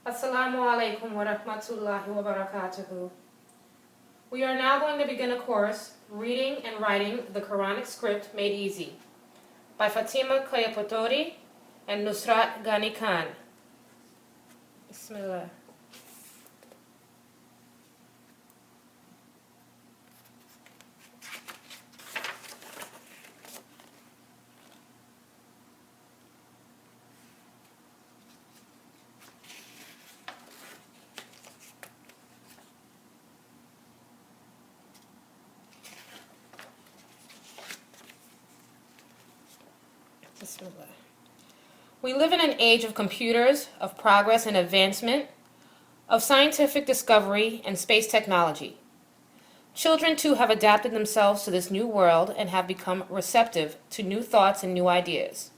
Alaikum wa rahmatullahi wa barakatuhu. We are now going to begin a course, Reading and Writing the Qur'anic Script Made Easy, by Fatima Kayapotori and Nusrat Ghani Khan. Bismillah. We live in an age of computers, of progress and advancement, of scientific discovery and space technology. Children too have adapted themselves to this new world and have become receptive to new thoughts and new ideas.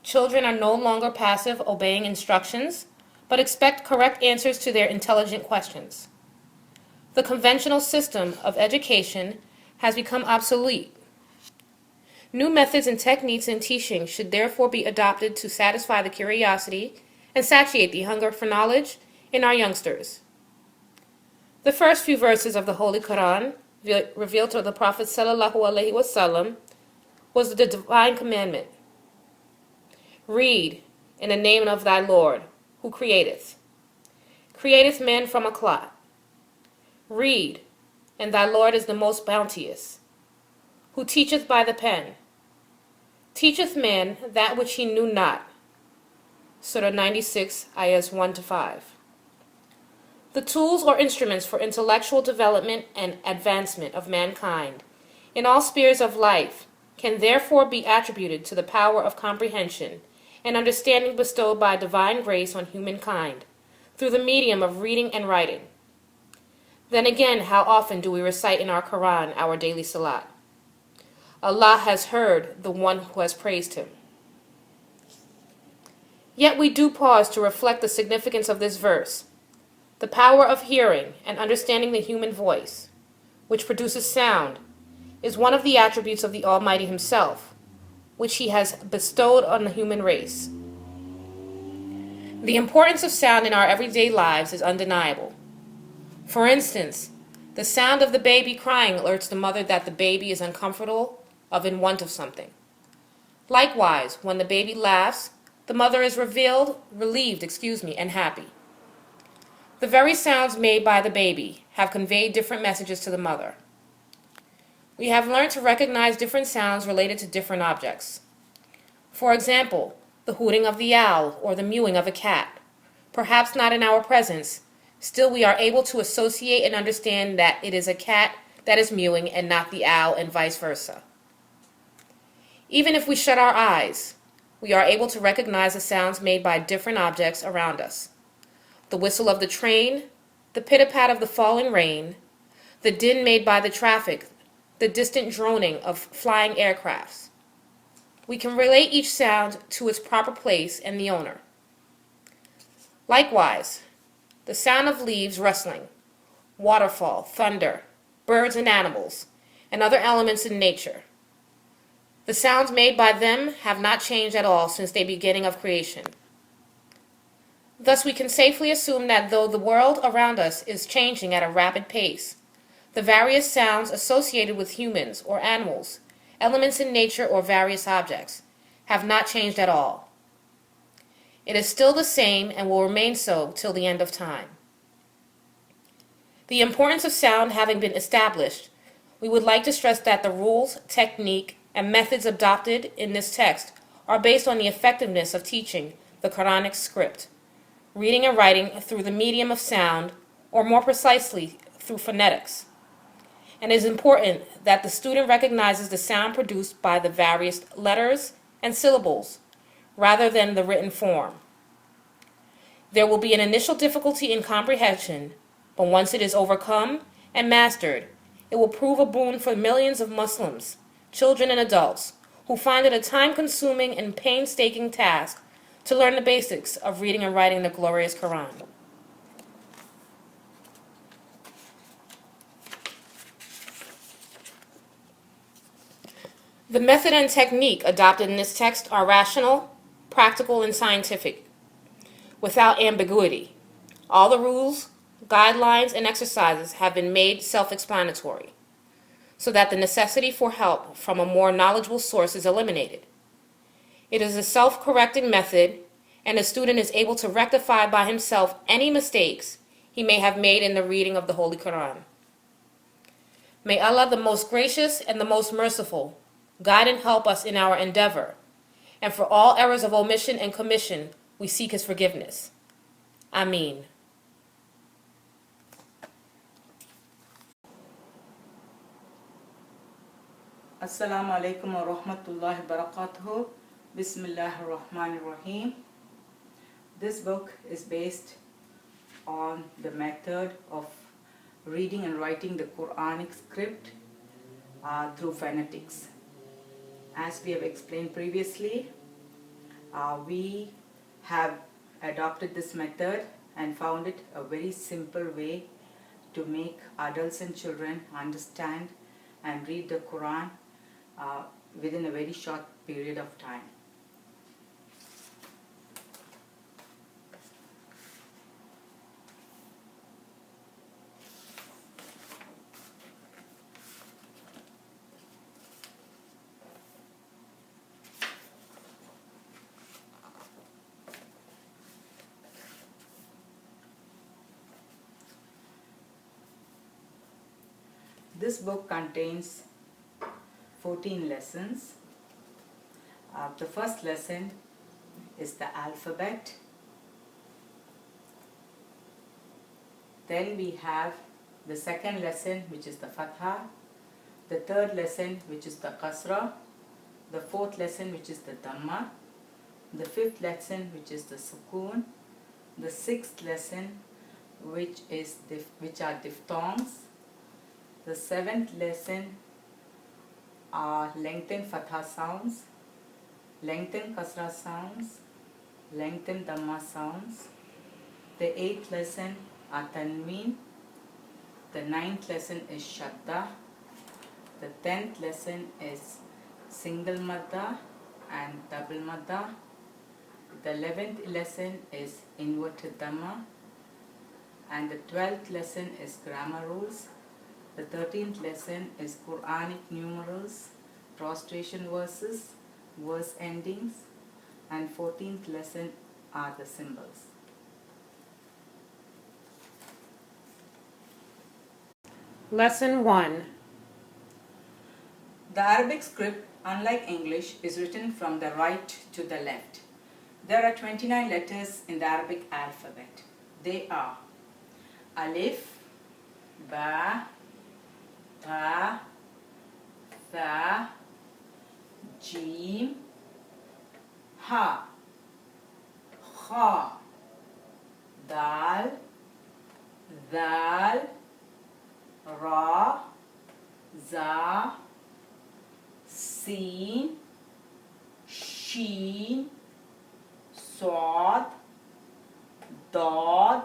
Children are no longer passive obeying instructions, but expect correct answers to their intelligent questions. The conventional system of education has become obsolete. New methods and techniques in teaching should therefore be adopted to satisfy the curiosity and satiate the hunger for knowledge in our youngsters. The first few verses of the Holy Qur'an, revealed to the Prophet ﷺ, was the divine commandment. Read in the name of thy Lord, who createth man from a clot. Read, and thy Lord is the most bounteous, who teacheth by the pen, teacheth man that which he knew not. Surah 96, ayahs 1-5. The tools or instruments for intellectual development and advancement of mankind in all spheres of life can therefore be attributed to the power of comprehension and understanding bestowed by divine grace on humankind through the medium of reading and writing. Then again, how often do we recite in our Qur'an our daily salat? Allah has heard the one who has praised him. Yet we do pause to reflect the significance of this verse. The power of hearing and understanding the human voice, which produces sound, is one of the attributes of the Almighty Himself, which He has bestowed on the human race. The importance of sound in our everyday lives is undeniable. For instance, the sound of the baby crying alerts the mother that the baby is uncomfortable, in want of something. Likewise, when the baby laughs, the mother is relieved, and happy. The very sounds made by the baby have conveyed different messages to the mother. We have learned to recognize different sounds related to different objects. For example, the hooting of the owl or the mewing of a cat. Perhaps not in our presence, still we are able to associate and understand that it is a cat that is mewing and not the owl, and vice versa. Even if we shut our eyes, we are able to recognize the sounds made by different objects around us. The whistle of the train, the pitter-pat of the falling rain, the din made by the traffic, the distant droning of flying aircrafts. We can relate each sound to its proper place and the owner. Likewise, the sound of leaves rustling, waterfall, thunder, birds and animals, and other elements in nature. The sounds made by them have not changed at all since the beginning of creation. Thus we can safely assume that though the world around us is changing at a rapid pace, the various sounds associated with humans or animals, elements in nature or various objects, have not changed at all. It is still the same and will remain so till the end of time. The importance of sound having been established, we would like to stress that the rules, technique, and methods adopted in this text are based on the effectiveness of teaching the Qur'anic script, reading and writing through the medium of sound, or more precisely, through phonetics. And it is important that the student recognizes the sound produced by the various letters and syllables, rather than the written form. There will be an initial difficulty in comprehension, but once it is overcome and mastered, it will prove a boon for millions of Muslims, children and adults, who find it a time-consuming and painstaking task to learn the basics of reading and writing the glorious Qur'an. The method and technique adopted in this text are rational, practical, and scientific. without ambiguity. All the rules, guidelines, and exercises have been made self-explanatory, so that the necessity for help from a more knowledgeable source is eliminated. It is a self-correcting method, and the student is able to rectify by himself any mistakes he may have made in the reading of the Holy Qur'an. May Allah, the most gracious and the most merciful, guide and help us in our endeavor, and for all errors of omission and commission, we seek His forgiveness. Ameen. Assalamu alaikum wa rahmatullahi wa barakatuh. Bismillahir Raheem. This book is based on the method of reading and writing the Qur'anic script through phonetics. As we have explained previously, we have adopted this method and found it a very simple way to make adults and children understand and read the Quran within a very short period of time. This book contains 14 lessons. The first lesson is the alphabet. Then we have the second lesson, which is the fatha. The third lesson, which is the kasra. The fourth lesson, which is the dhamma. The fifth lesson, which is the sukoon. The sixth lesson, which are diphthongs. The seventh lesson are lengthened fatha sounds, lengthened kasra sounds, lengthened dhamma sounds. The eighth lesson are tanween. The ninth lesson is shadda. The 10th lesson is single madda and double madda. The 11th lesson is inverted dhamma. And the 12th lesson is grammar rules. The 13th lesson is Qur'anic numerals, prostration verses, verse endings, and 14th lesson are the symbols. Lesson 1. The Arabic script, unlike English, is written from the right to the left. There are 29 letters in the Arabic alphabet. They are Alif, Ba, Ta, Tha, Jim, Ha, Kha, Dal, Dal, Ra, Za, Sin, Sheen, Sod, Dod,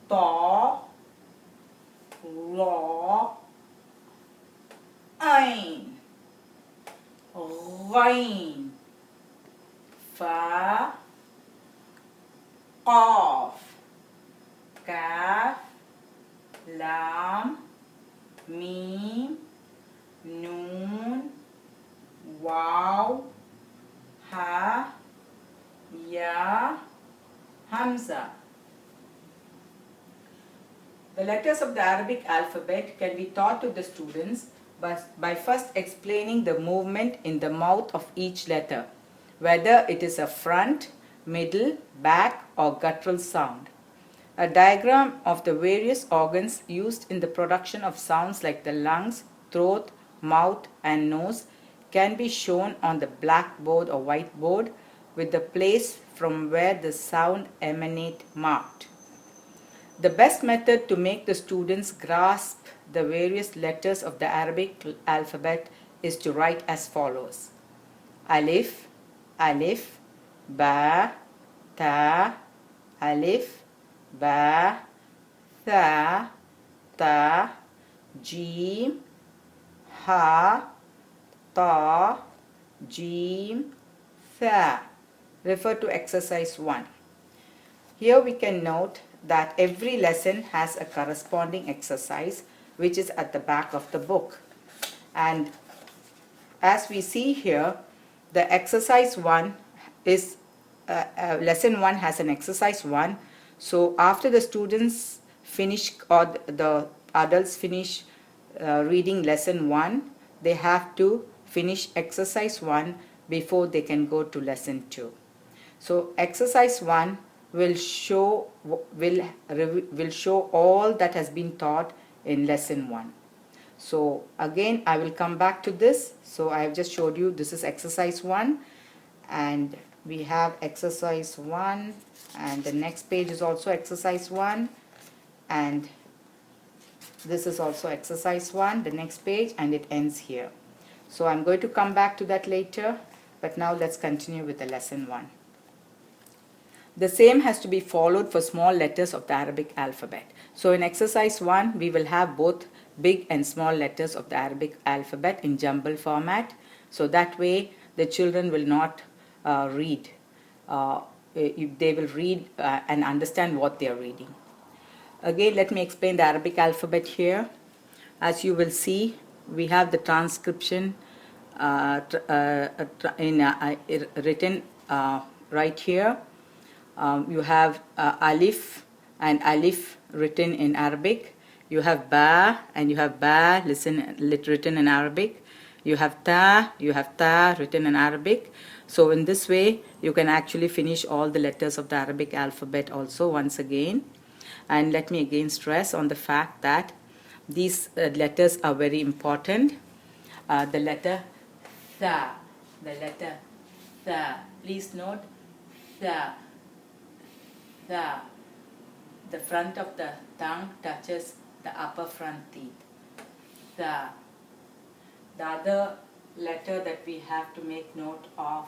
Ta, Ra, Ain, Ghain, Fa, Qaf, Kaf, Lam, Mim, Noon, Waw, Ha, Ya, Hamza. The letters of the Arabic alphabet can be taught to the students by first explaining the movement in the mouth of each letter, whether it is a front, middle, back, or guttural sound. A diagram of the various organs used in the production of sounds like the lungs, throat, mouth, and nose can be shown on the blackboard or whiteboard with the place from where the sound emanates marked. The best method to make the students grasp the various letters of the Arabic alphabet is to write as follows: Alif, Alif, Ba, Ta, Alif, Ba, Tha, Ta, Jim, Ha, Ta, Jim, Tha. Refer to exercise 1. Here we can note that every lesson has a corresponding exercise which is at the back of the book. And as we see here, the exercise 1 is, lesson 1 has an exercise 1. So after the students finish, or the adults finish reading lesson 1, they have to finish exercise 1 before they can go to lesson 2. So exercise 1 will show all that has been taught in lesson 1. So again, I will come back to this. So I have just showed you this is exercise 1, and we have exercise 1, and the next page is also exercise 1, and this is also exercise 1, the next page, and it ends here. So I'm going to come back to that later, but now let's continue with the lesson 1. The same has to be followed for small letters of the Arabic alphabet. So in exercise 1, we will have both big and small letters of the Arabic alphabet in jumble format. So that way the children will not read. They will read and understand what they are reading. Again, let me explain the Arabic alphabet here. As you will see, we have the transcription written right here. You have alif and alif written in Arabic. You have ba and you have ba written in Arabic. You have ta written in Arabic. So in this way, you can actually finish all the letters of the Arabic alphabet also once again. And let me again stress on the fact that these letters are very important. The letter tha, please note tha. The front of the tongue touches the upper front teeth. The other letter that we have to make note of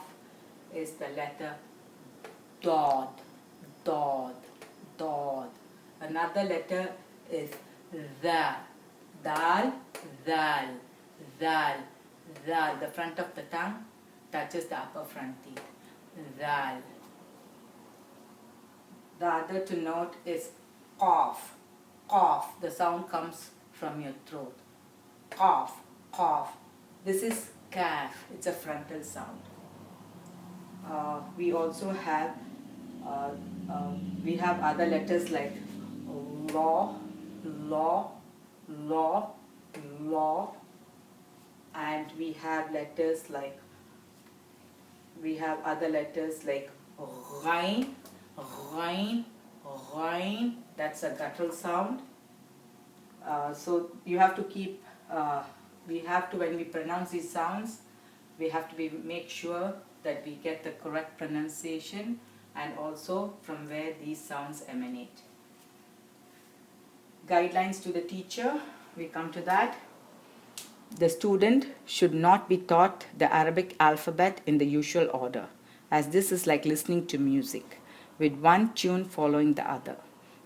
is the letter dod. Another letter is the. Dal. The front of the tongue touches the upper front teeth. Dal. The other to note is qaf. The sound comes from your throat. Qaf. This is kaf. It's a frontal sound. We also have other letters like law, and we have other letters like ghain. That's a guttural sound. So you have to keep, when we pronounce these sounds, we have to make sure that we get the correct pronunciation and also from where these sounds emanate. Guidelines to the teacher, we come to that. The student should not be taught the Arabic alphabet in the usual order, as this is like listening to music, with one tune following the other.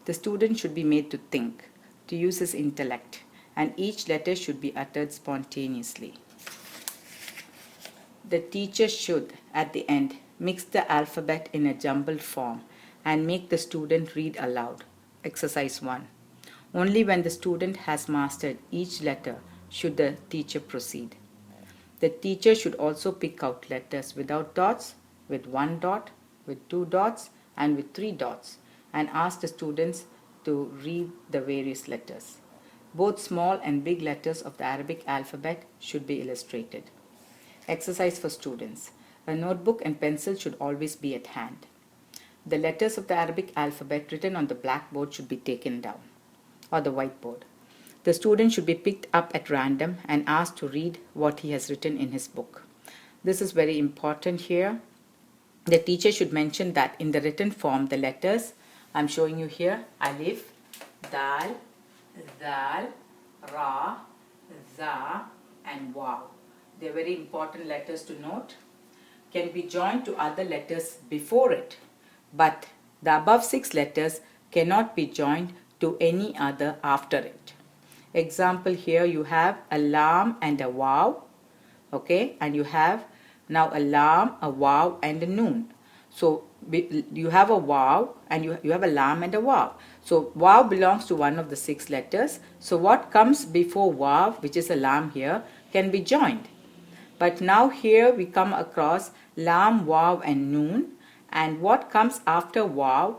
The student should be made to think, to use his intellect, and each letter should be uttered spontaneously. The teacher should, at the end, mix the alphabet in a jumbled form and make the student read aloud. Exercise 1. Only when the student has mastered each letter should the teacher proceed. The teacher should also pick out letters without dots, with 1 dot, with 2 dots, and with 3 dots, and ask the students to read the various letters. Both small and big letters of the Arabic alphabet should be illustrated. Exercise for students. A notebook and pencil should always be at hand. The letters of the Arabic alphabet written on the blackboard should be taken down, or the whiteboard. The student should be picked up at random and asked to read what he has written in his book. This is very important here. The teacher should mention that in the written form, the letters, I'm showing you here, alif, dal, zal, ra, za, and waw. They're very important letters to note. Can be joined to other letters before it, but the above 6 letters cannot be joined to any other after it. Example, here you have a lam and a waw, okay, and you have now a lam, a waw, and a noon. So you have a waw and you have a lam and a waw. So waw belongs to one of the 6 letters. So what comes before waw, which is a lam here, can be joined. But now here we come across lam, waw and noon, and what comes after waw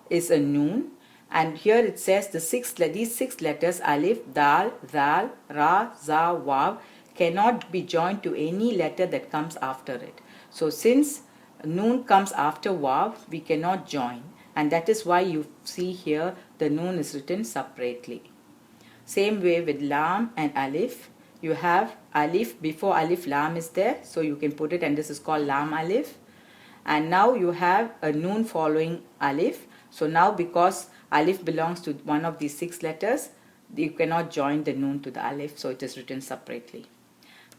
is a noon, and here it says these 6 letters alif, dal, zal, ra, za, waw cannot be joined to any letter that comes after it. So since noon comes after waw, we cannot join, and that is why you see here the noon is written separately. Same way with lam and alif. You have alif, before alif lam is there, so you can put it, and this is called lam alif. And now you have a noon following alif. So now because alif belongs to one of these 6 letters, you cannot join the noon to the alif, so it is written separately.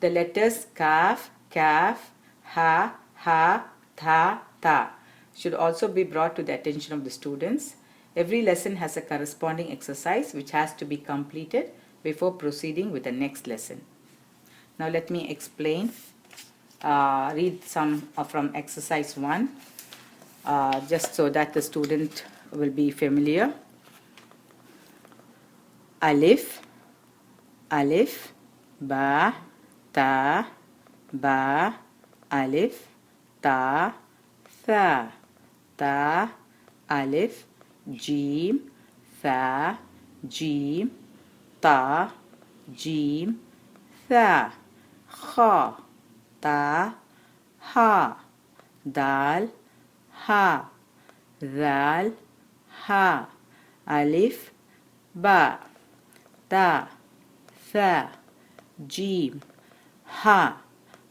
The letters kaf, kaf, ha, ha, tha, ta should also be brought to the attention of the students. Every lesson has a corresponding exercise which has to be completed before proceeding with the next lesson. Now let me explain, read some from exercise 1, just so that the student will be familiar. Alif, alif, ba, ta, ba, alif, ta, tha, ta, alif, jim, tha, jim, ta, jim, tha, kha, ta, ha, dal, ha, zal, ha, alif, ba, ta, tha, jim, ha,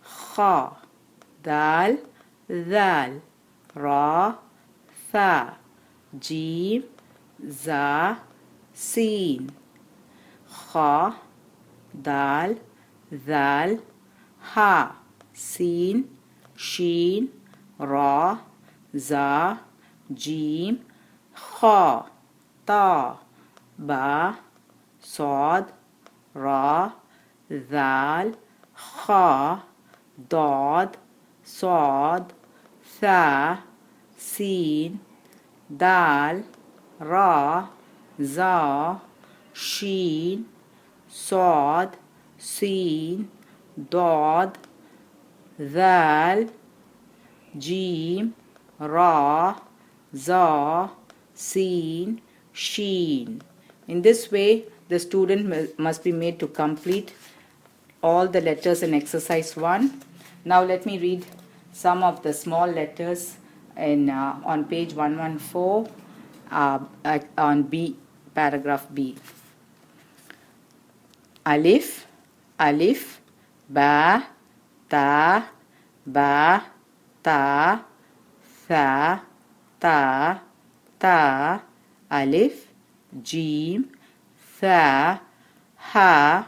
kha, dal, zal, ra, tha, jim, za, sin, kha, dal, zal, ha, sin, shin, ra, za, jim, kha, ta, ba, sad, ra, zal, kha, dad, sad, tha, sin, dal, ra, za, shin, sad, sin, dad, zal, jim, ra, za, sin, sheen. In this way, the student must be made to complete all the letters in exercise 1. Now let me read some of the small letters on page 114 on B, paragraph B. Alif, alif, ba, ta, ba, ta, tha, ta, ta, alif, jim, tha, ha,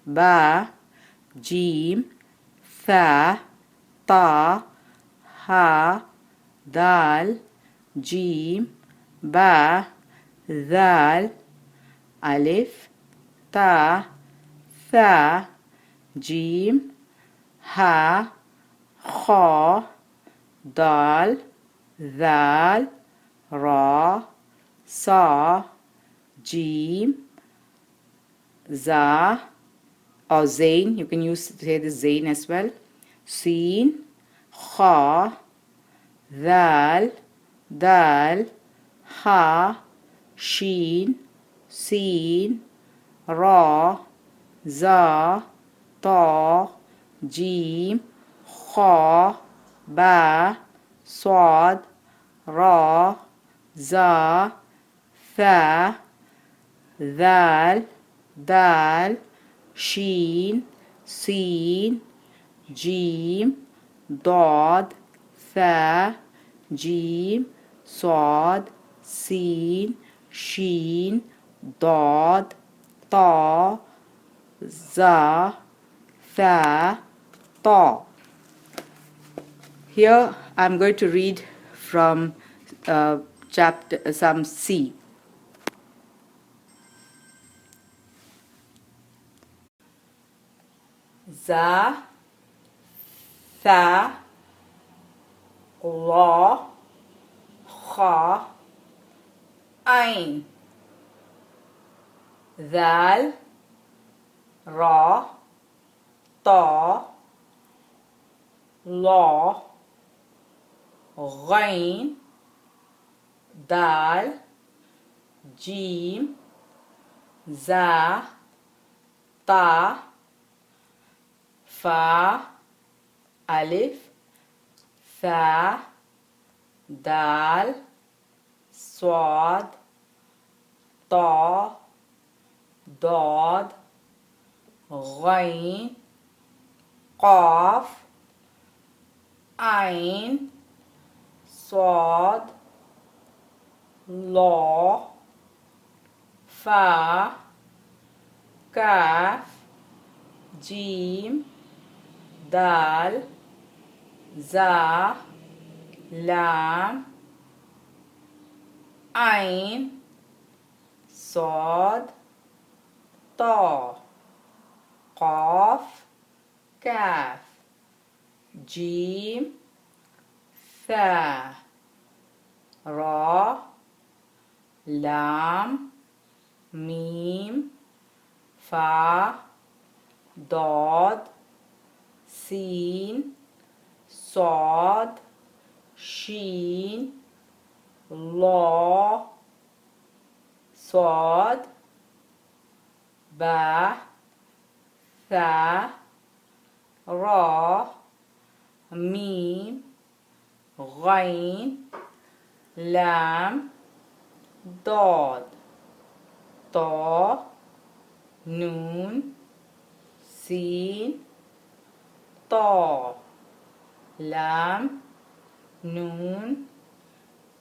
ba, jim, tha, ta, ha, dal, jim, ba, zal, alif, ta, tha, jim, ha, kha, dal, zal, ra, sa, jim, za, or zain, you can say the zain as well, sin, kha, dal, dal, ha, shin, sin, ra, za, ta, jim, kha, ba, sad, ra, za, tha, dal, dal, shin, sin, jim, dad, tha, jim, sad, sin, shin, dad, ta, za, tha, ta. Here I am going to read from chapter some C. Za, tha, la, خا عين ذال را طا لا غين دال جيم زا تا فا ألف ثا دال صاد طا ضاد غين قاف عين صاد لا فا كاف جيم دال زا لام عين صاد طا قاف كاف جيم ثا را لام ميم فا ضاد سين صاد شين لا صاد با ثا را ميم غين لام ضاد طا نون سين طا لام نون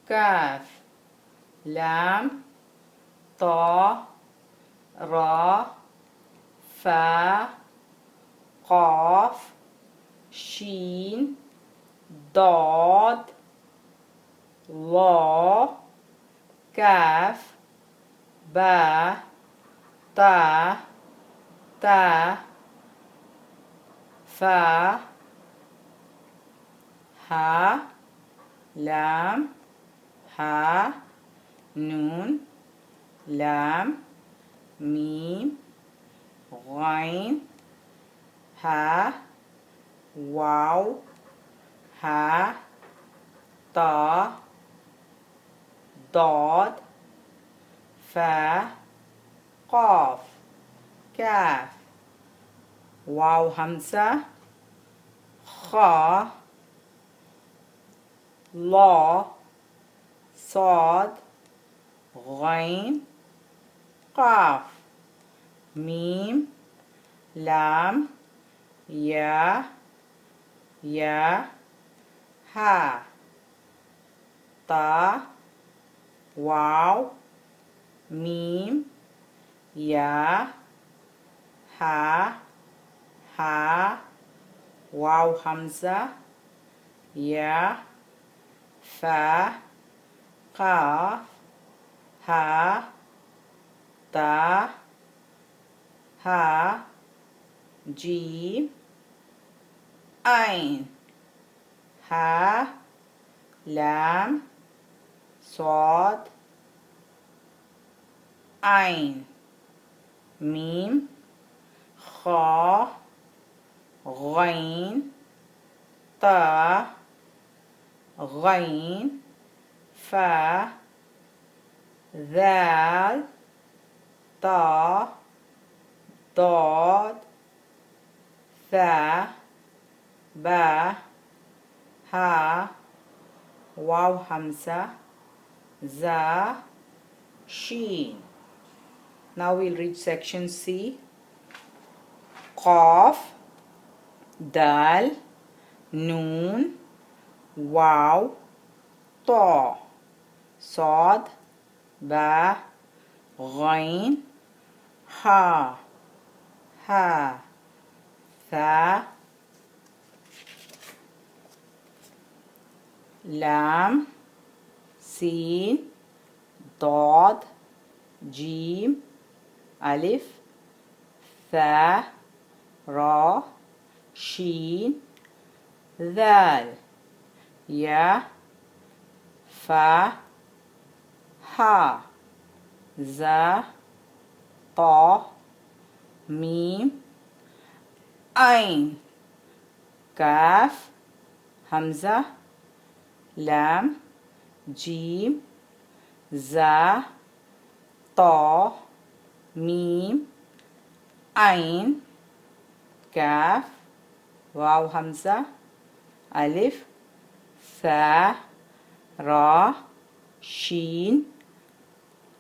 كاف لام طا را فا قاف شين ضاد لا كاف با تا تا فا ها لام ها نون لام ميم غين ها واو ها تا ضاد فا قاف كاف واو همزة خا لا صاد غين قاف ميم لام يا ها تا واو ميم يا ها واو همزة يا فا قاف ها تا ها جيم عين ها لام صاد عين ميم خا غين تا غين فا ذال طا ضاد ثا با ها واو همزة za sheen. Now we'll read section C. Qaf dal noon waw ta sad ba ghain ha tha lam sin ضاد جيم ألف ثا را شين ذال يا fa, ha, za, ta, mim, ain, kaf, hamza, lam, jim, za, ta, mim, ain, kaf, waw hamza, alif, tha, ra, sheen,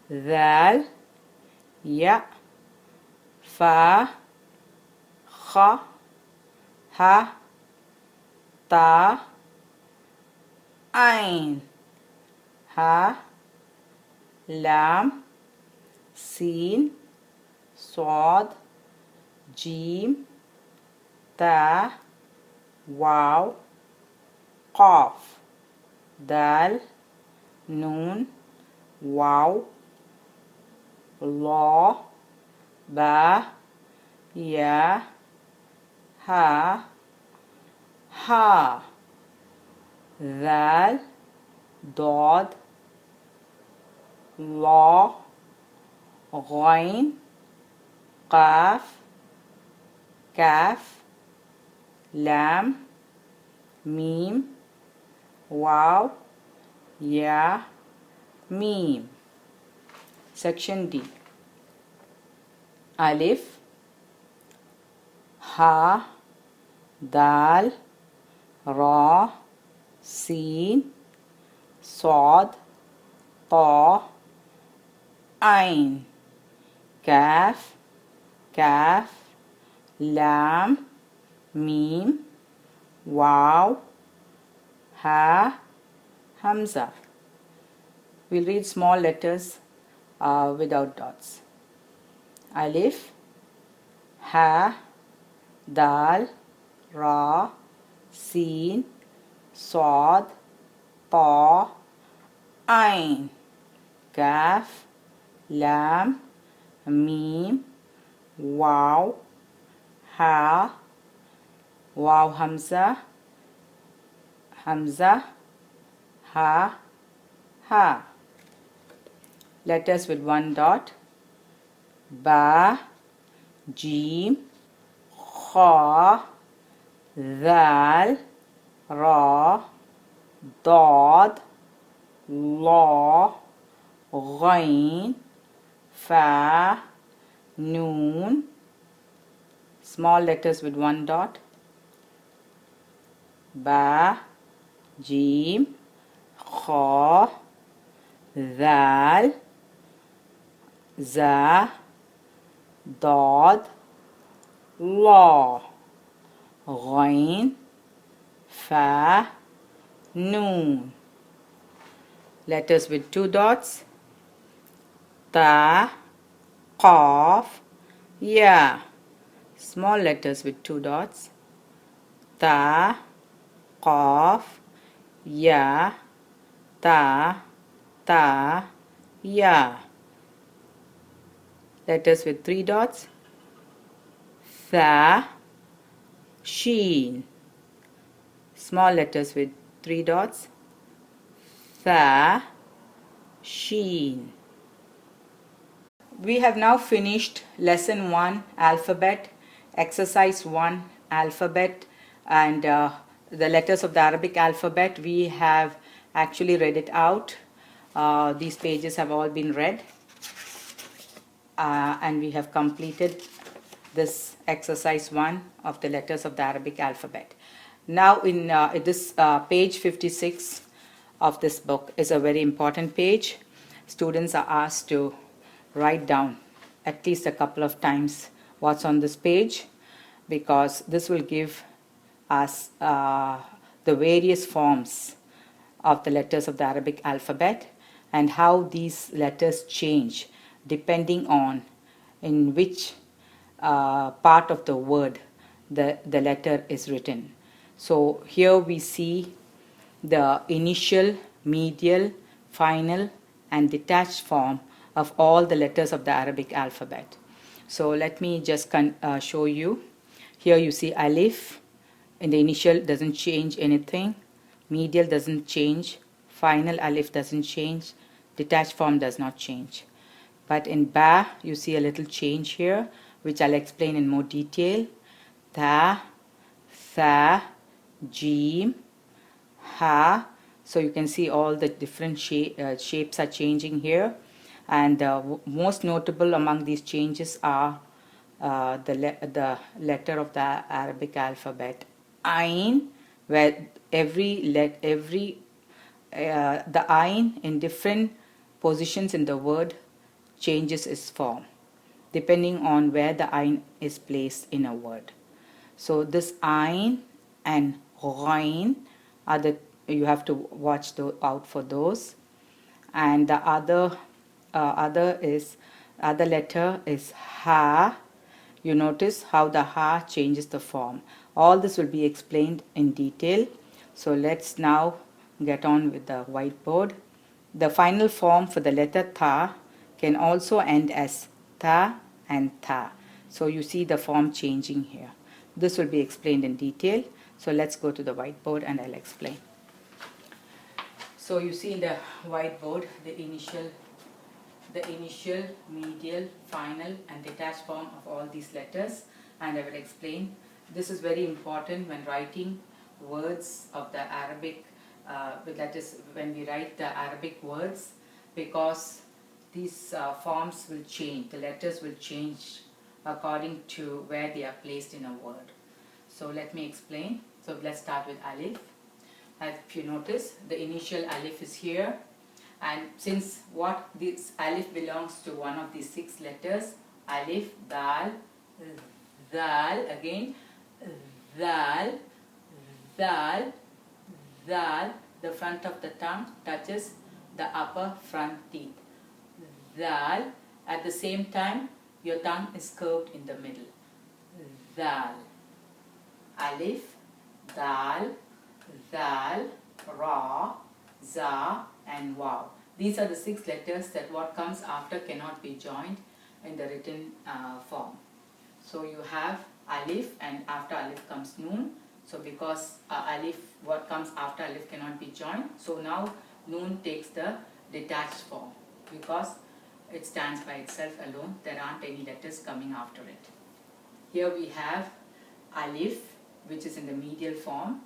dhal, ya, fa, kha, ha, ta, ain, ha, lam, sin, swad, jim, ta, waw, qaf, dal, noon, waw, la, ba, ya, ha, ha, dhal, dod, la, ghain, qaf, kaf, lam, mim, waw, ya, mim. Section D. Alif, ha, dal, ra, sin, sad, ta, ain, kaf, kaf, lam, mim, waw, ha, hamza. We'll read small letters without dots. Alif, ha, dal, ra, sin, sad, ta, ain, kaf, lam, mim, waw, ha, waw hamza, hamza, ha, ha. Letters with one dot. Ba, jim, kha, dhal, ra, dad, la, ghain, fa, noon. Small letters with one dot. Ba, jim, kha, dhal, za, dad, la, ghain, fa, noon. Letters with two dots. Ta, qaf, ya. Small letters with two dots. Ta, qaf, ya, ta, ya. Letters with three dots. Tha, sheen. Small letters with three dots. Tha, sheen. We have now finished lesson 1 alphabet, exercise 1 alphabet, and the letters of the Arabic alphabet. We have actually read it out. These pages have all been read. And we have completed this exercise 1 of the letters of the Arabic alphabet. Now in this page 56 of this book is a very important page. Students are asked to write down at least a couple of times what's on this page, because this will give us the various forms of the letters of the Arabic alphabet and how these letters change depending on in which part of the word the letter is written. So here we see the initial, medial, final and detached form of all the letters of the Arabic alphabet. So let me just show you. Here you see alif. In the initial doesn't change anything. Medial doesn't change. final alif doesn't change, detached form does not change. But in ba, you see a little change here, which I'll explain in more detail. Ta, tha, jeem, ha. So you can see all the different shapes are changing here. And most notable among these changes are the letter of the Arabic alphabet, Ain, where the Ain in different positions in the word changes its form depending on where the Ain is placed in a word. So this Ain and Ghain are you have to watch out for those. And the other letter is Ha. You notice how the Ha changes the form. All this will be explained in detail. So let's now get on with the whiteboard. The final form for the letter Tha can also end as Ta and Tha. So you see the form changing here. This will be explained in detail. So let's go to the whiteboard and I'll explain. So you see in the whiteboard the initial, medial, final and detached form of all these letters, and I will explain. This is very important when writing words of the Arabic, that is when we write the Arabic words, because these forms will change, the letters will change according to where they are placed in a word. So let me explain. So let's start with alif. If you notice, the initial alif is here, and since this alif belongs to one of these 6 letters, alif, dal, dal, again, dal, dal, dal, the front of the tongue touches the upper front teeth. Dal, at the same time, your tongue is curved in the middle. Dal, alif, dal, Zal, Ra, Za and Waw. These are the 6 letters that what comes after cannot be joined in the written form. So you have alif, and after alif comes noon. So because alif, what comes after alif cannot be joined, so now noon takes the detached form because it stands by itself alone. There aren't any letters coming after it. Here we have alif, which is in the medial form.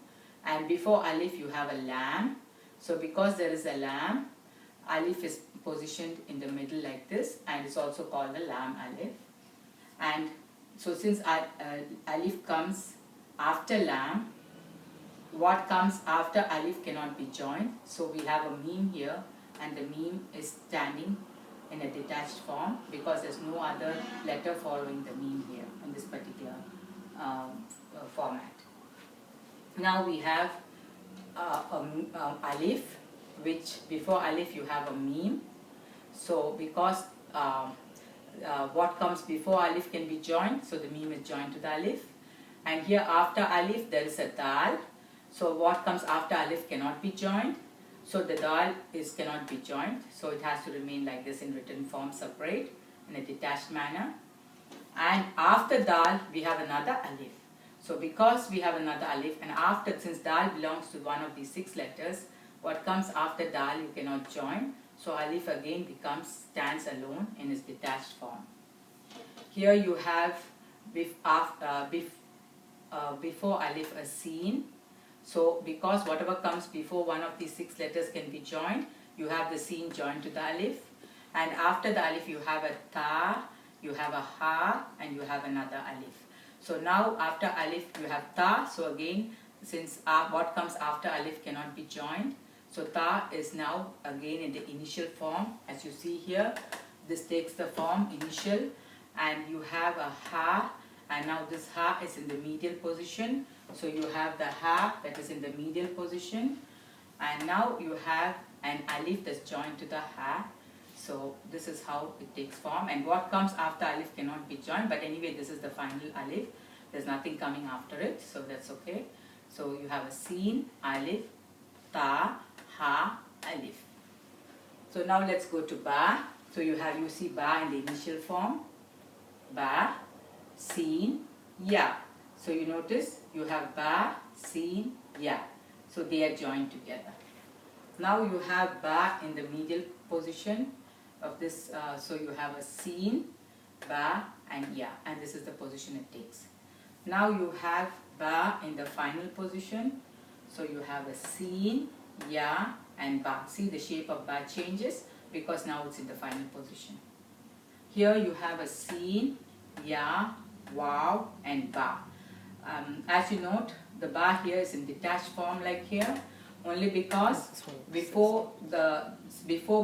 And before alif you have a lam. So because there is a lam, alif is positioned in the middle like this, and it's also called the lam alif. And so since alif comes after lam, what comes after alif cannot be joined. So we have a meme here, and the meme is standing in a detached form because there's no other letter following the meme here in this particular format. Now we have alif, which before alif you have a meme. So because what comes before alif can be joined, so the meme is joined to the alif. And here after alif there is a dal. So what comes after alif cannot be joined. So the dal cannot be joined. So it has to remain like this in written form, separate in a detached manner. And after dal we have another alif. So because we have another alif, and after, since dal belongs to one of these 6 letters, what comes after dal you cannot join. So alif again stands alone in its detached form. Here you have before alif a sin. So because whatever comes before one of these 6 letters can be joined, you have the sin joined to the alif. And after the alif you have a ta, you have a ha, and you have another alif. So now after alif you have ta. So again, since what comes after alif cannot be joined, so ta is now again in the initial form. As you see here, this takes the form initial, and you have a ha, and now this ha is in the medial position. So you have the ha that is in the medial position, and now you have an alif that's joined to the ha. So this is how it takes form, and what comes after alif cannot be joined, but anyway this is the final alif. There's nothing coming after it, so that's okay. So you have a sin, alif, ta, ha, alif. So now let's go to ba. So you see ba in the initial form, ba, sin, ya. So you notice you have ba, sin, ya. So they are joined together. Now you have ba in the medial position of this, so you have a sin, ba and ya, and this is the position it takes. Now you have ba in the final position, so you have a sin, ya and ba. See, the shape of ba changes because now it's in the final position. Here you have a sin, ya, wow and ba. As you note, the ba here is in detached form like here, only because before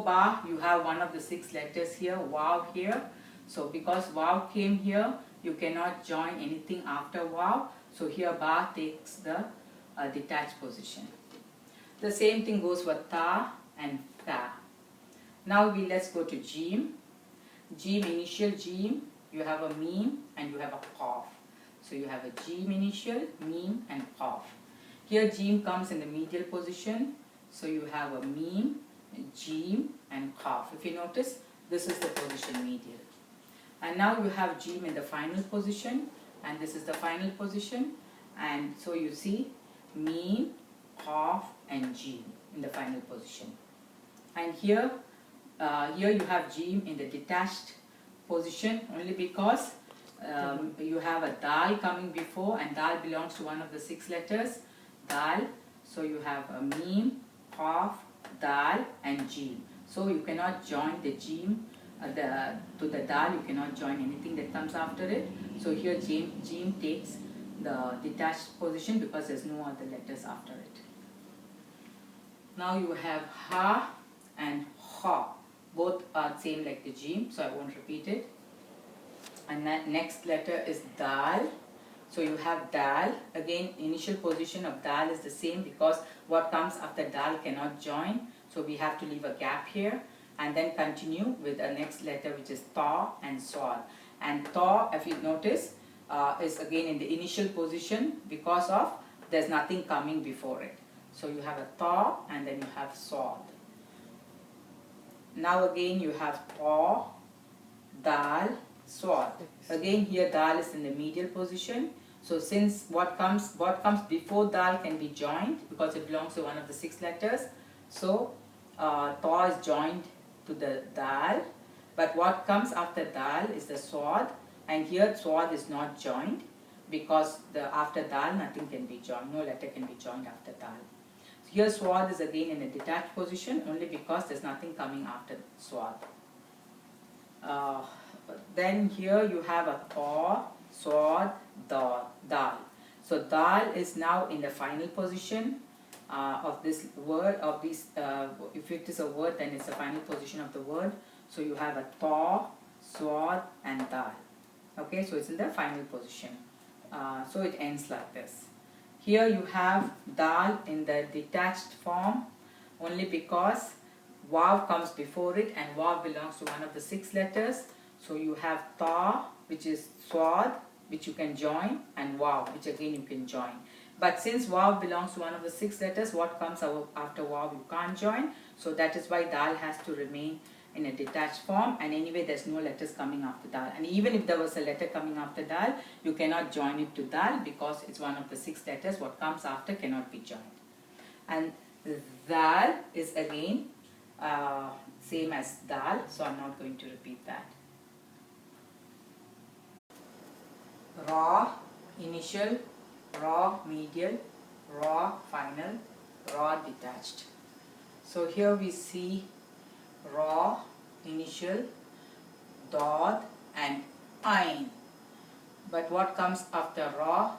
ba you have one of the 6 letters here, wow here. So because wow came here, you cannot join anything after wow. So here ba takes the detached position. The same thing goes for ta and tha. Now let's go to jim. Jim, initial jim, you have a meme and you have a qaf. So you have a jim initial, meme and qaf. Here jim comes in the medial position, so you have a meme, jim and qaf. If you notice, this is the position medial. And now you have jim in the final position, and this is the final position, and so you see meme, qaf and jim in the final position. And here you have jim in the detached position only because you have a dal coming before, and dal belongs to one of the 6 letters, dal. So you have a meme, qaf, dal and jim. So you cannot join the jim to the dal, you cannot join anything that comes after it. So here jim takes the detached position because there's no other letters after it. Now you have ha and ha. Both are same like the jim, so I won't repeat it. And that next letter is dal. So you have dal. Again, initial position of dal is the same because what comes after dal cannot join. So we have to leave a gap here and then continue with the next letter, which is ta and swad. And ta, if you notice, is again in the initial position because of there's nothing coming before it. So you have a ta and then you have swad. Now again you have ta, dal, swad. Again here dal is in the medial position. So since what comes before dal can be joined because it belongs to one of the 6 letters. So ta is joined to the dal, but what comes after dal is the swad, and here swad is not joined because after dal nothing can be joined, no letter can be joined after dal. So here swad is again in a detached position only because there's nothing coming after swad. Then here you have a ta, swad, dal. So dal is now in the final position of this word, of this, if it is a word then it's the final position of the word. So you have a ta, swad and dal. Okay, so it's in the final position. So it ends like this. Here you have dal in the detached form only because waw comes before it and waw belongs to one of the 6 letters. So you have ta, which is swad, which you can join, and waw, which again you can join. But since waw belongs to one of the 6 letters, what comes after waw you can't join. So that is why dal has to remain in a detached form, and anyway there's no letters coming after dal. And even if there was a letter coming after dal, you cannot join it to dal because it's one of the 6 letters. What comes after cannot be joined. And dal is again same as dal, so I'm not going to repeat that. Ra, initial, ra, medial, ra, final, ra, detached. So here we see ra, initial, dad and ain. But what comes after ra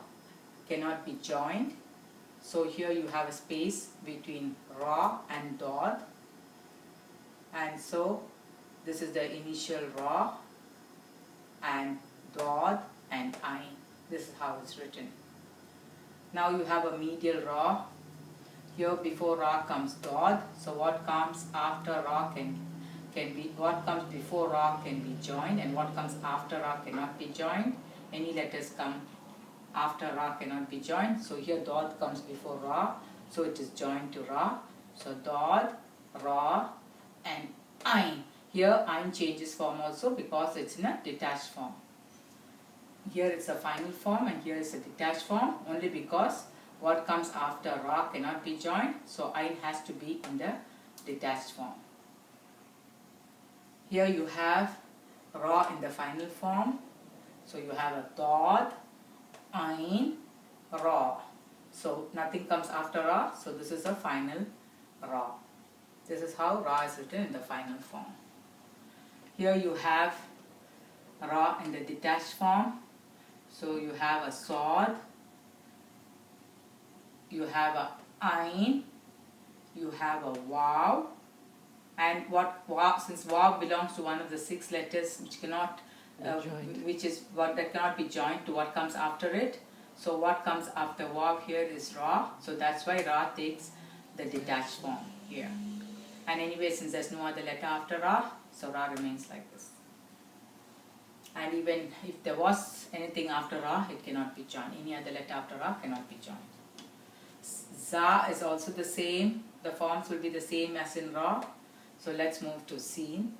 cannot be joined. So here you have a space between ra and dad. And so this is the initial ra and dad and ain. This is how it's written. Now you have a medial ra. Here before ra comes dad. So what comes after ra can be, what comes before ra can be joined, and what comes after ra cannot be joined. Any letters come after ra cannot be joined. So here dad comes before ra, so it is joined to ra. So dad, ra and ain. Here ain changes form also because it's in a detached form. Here it's a final form and here is a detached form only because what comes after Ra cannot be joined, so Ain has to be in the detached form. Here you have Ra in the final form, so you have a Dod, Ain, Ra. So nothing comes after Ra, so this is a final Ra. This is how Ra is written in the final form. Here you have Ra in the detached form, so you have a Sod, you have a Ain, you have a Waw, and since Waw belongs to one of the 6 letters which cannot that cannot be joined to what comes after it, so what comes after Waw here is Ra, so that's why Ra takes the detached form here. And anyway, since there's no other letter after Ra, so Ra remains like this. And even if there was anything after Ra, it cannot be joined. Any other letter after Ra cannot be joined. Za is also the same. The forms will be the same as in Ra. So let's move to Sin.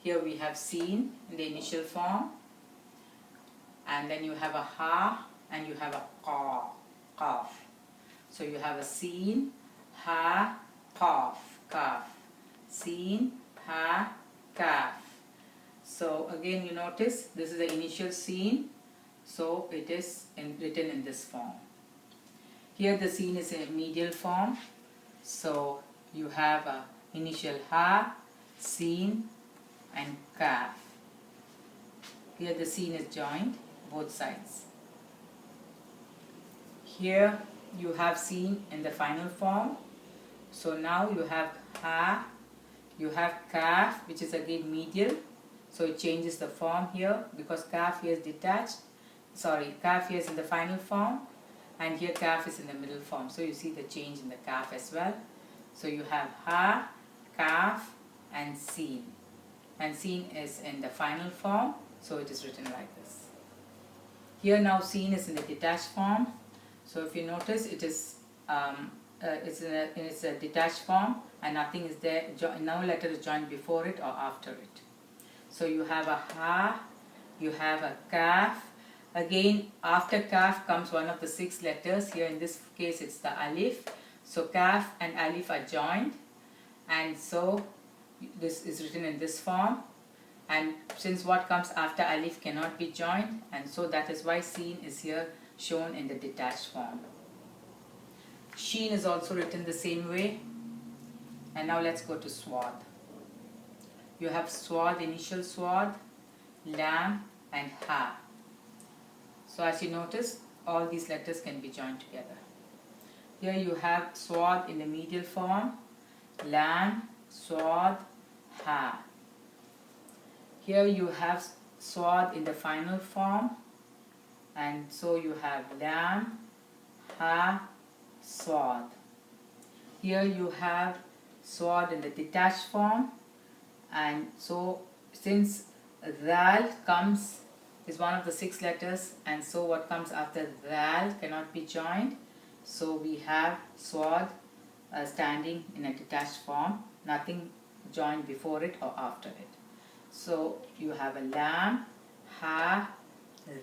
Here we have Sin in the initial form. And then you have a Ha and you have a Qaf. So you have a Sin, Ha, Qaf, Kaf. Sin, Ha, Kaf. So again you notice this is the initial Sin, so it is written in this form. Here the Sin is in medial form, so you have a initial Ha, Sin and Kaf. Here the Sin is joined both sides. Here you have Sin in the final form, so now you have Ha, you have Kaf, which is again medial. So it changes the form here because Kaf here is detached. Sorry, Kaf here is in the final form and here Kaf is in the middle form. So you see the change in the Kaf as well. So you have Ha, Kaf and Sin. And Sin is in the final form, so it is written like this. Here now Sin is in the detached form. So if you notice, it is it's a detached form and nothing is there. No letter is joined before it or after it. So you have a Ha, you have a Kaf. Again, after Kaf comes one of the 6 letters. Here in this case it's the Alif. So Kaf and Alif are joined. And so this is written in this form. And since what comes after Alif cannot be joined, and so that is why Sin is here shown in the detached form. Sheen is also written the same way. And now let's go to Swad. You have Swad, initial Swad, Lam and Ha. So as you notice, all these letters can be joined together. Here you have Swad in the medial form, Lam, Swad, Ha. Here you have Swad in the final form, and so you have Lam, Ha, Swad. Here you have Swad in the detached form, and so since Dal is one of the 6 letters, and so what comes after Dal cannot be joined, so we have Swad standing in a detached form, nothing joined before it or after it. So you have a Lam, Ha,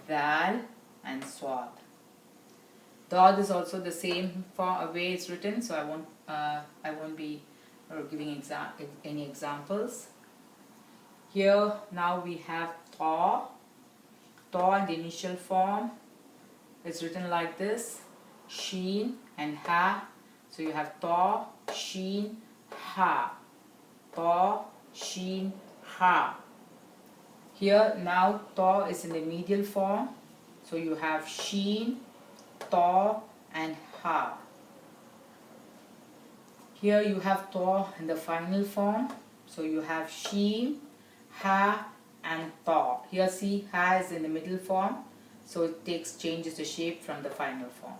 Dal and Swad. Dod is also the same way it's written, so I won't be giving any examples. Here now we have Ta. Ta in the initial form. It's written like this, Sheen and Ha. So you have Ta, Sheen, Ha. Ta, Sheen, Ha. Here now Ta is in the medial form. So you have Sheen, Ta and Ha. Here you have Ta in the final form. So you have Sheen, Ha and Ta. Here see Ha is in the middle form. So it changes the shape from the final form.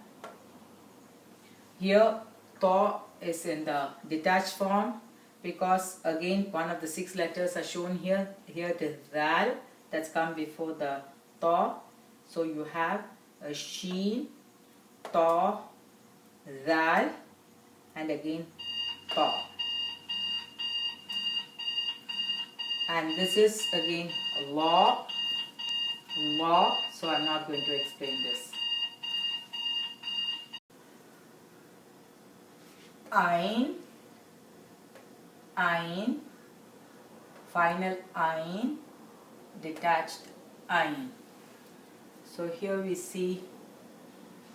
Here Ta is in the detached form because again one of the 6 letters are shown here. Here it is Dal that's come before the Ta. So you have a Sheen, Ta, Dal and again Ta. And this is again Law, so I'm not going to explain this. Ain, Ain, final Ain, detached Ain. So here we see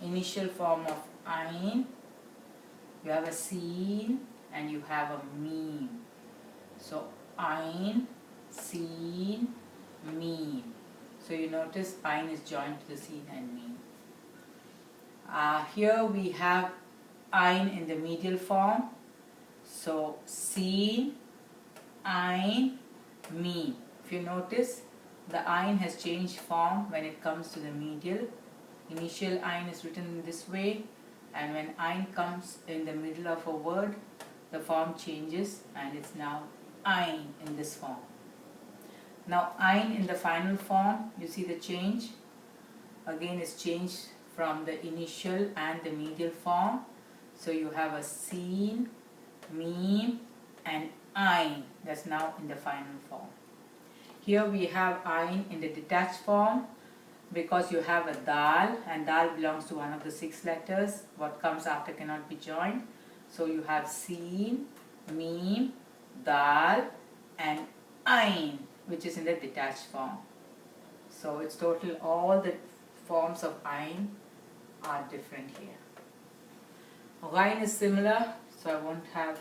initial form of Ain. You have a Seen and you have a Meme. So Ain, Seen, Meme. So you notice Ain is joined to the Seen and Meme. Here we have Ain in the medial form. So Seen, Ain, Meme. If you notice, the Ain has changed form when it comes to the medial. Initial Ain is written in this way, and when Ain comes in the middle of a word, the form changes and it's now Ain in this form. Now Ain in the final form, you see the change. Again it's changed from the initial and the medial form. So you have a Seen, Meme and Ain that's now in the final form. Here we have Ain in the detached form because you have a Dal, and Dal belongs to one of the 6 letters. What comes after cannot be joined. So you have Seen, Meme, Dal and Ain, which is in the detached form. So it's total, all the forms of Ain are different here. Ghain is similar, so I won't have,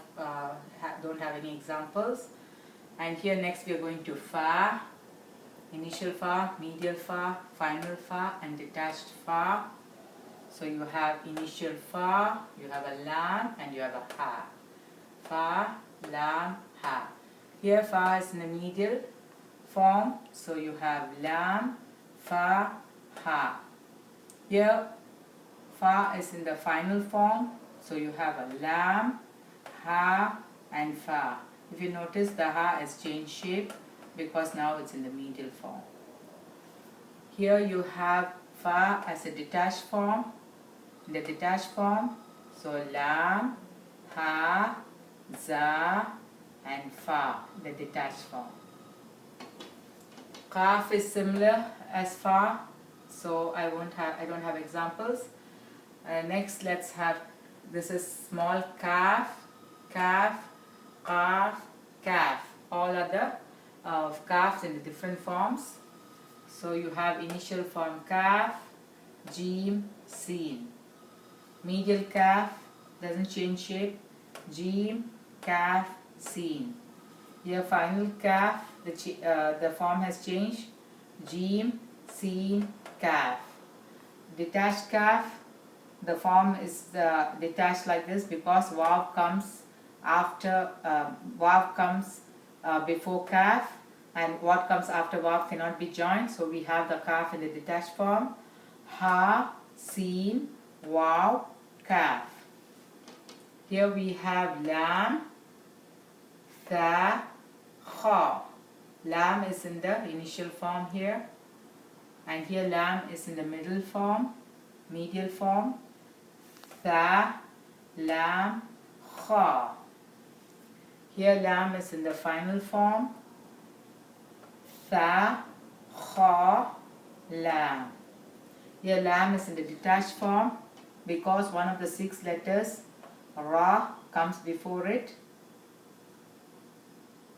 don't have any examples. And here next we are going to Fa, initial Fa, medial Fa, final Fa and detached Fa. So you have initial Fa, you have a Lam and you have a Ha. Fa, Lam, Ha. Here Fa is in the medial form, so you have Lam, Fa, Ha. Here Fa is in the final form, so you have a Lam, Ha and Fa. If you notice, the Ha has changed shape because now it's in the medial form. Here you have Fa as a detached form. In the detached form, so Lam, Ha, Za and Fa, the detached form. Qaf is similar as Fa, so I don't have examples. Next let's have, this is small Kaf, Kaf, Qaf, Kaf. All other of Kafs in the different forms. So you have initial form Kaf, Jim, Sin. Medial Kaf doesn't change shape. Jim, Kaf, Sin. Here final Kaf, the form has changed. Jim, Sin, Kaf. Detached Kaf, the form is detached like this because Waw comes after, Waw comes before Kaf, and what comes after Waw cannot be joined. So we have the Kaf in the detached form. Ha, Sin, Waw, Kaf. Here we have Lam, Tha, Kha. Lam is in the initial form here, and here Lam is in the middle form, medial form. Tha, Lam, Kha. Here Lam is in the final form. Tha, Kha, Lam. Here Lam is in the detached form because one of the 6 letters, Ra, comes before it.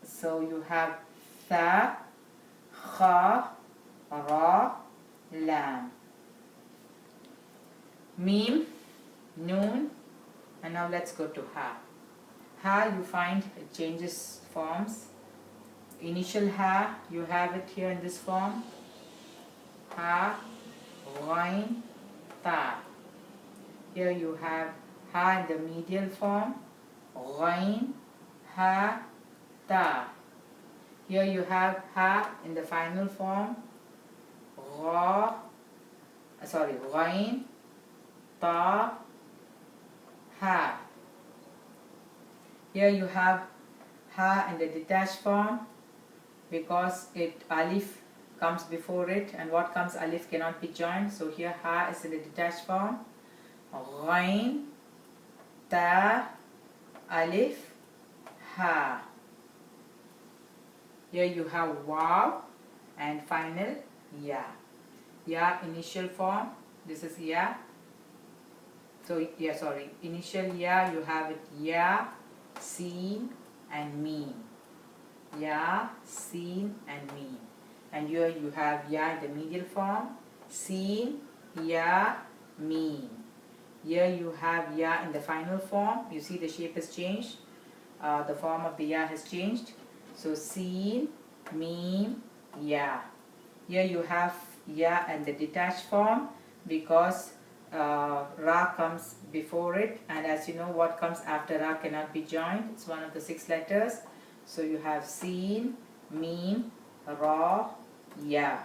So you have Tha, Kha, Ra, Lam. Meme, Noon, and now let's go to Ha. Ha, you find it changes forms. Initial Ha, you have it here in this form. Ha, Ghain, Ta. Here you have Ha in the medial form. Ghain, Ha, Ta. Here you have Ha in the final form. Ghain, Ta, Ha. Here you have Ha in the detached form because Alif comes before it, and what comes Alif cannot be joined. So here Ha is in the detached form. Ghain, Ta, Alif, Ha. Here you have Waw and final Ya. Ya initial form, this is Ya. So yeah, sorry, initial ya, you have it ya, seen and meen. Ya, seen and meen. And here you have ya in the medial form, seen, ya, meen. Here you have ya in the final form. You see the shape has changed. The form of the ya has changed. So seen, meen, ya. Here you have ya and the detached form because ra comes before it, and as you know, what comes after ra cannot be joined. It's one of the 6 letters. So you have seen, meen, ra, ya.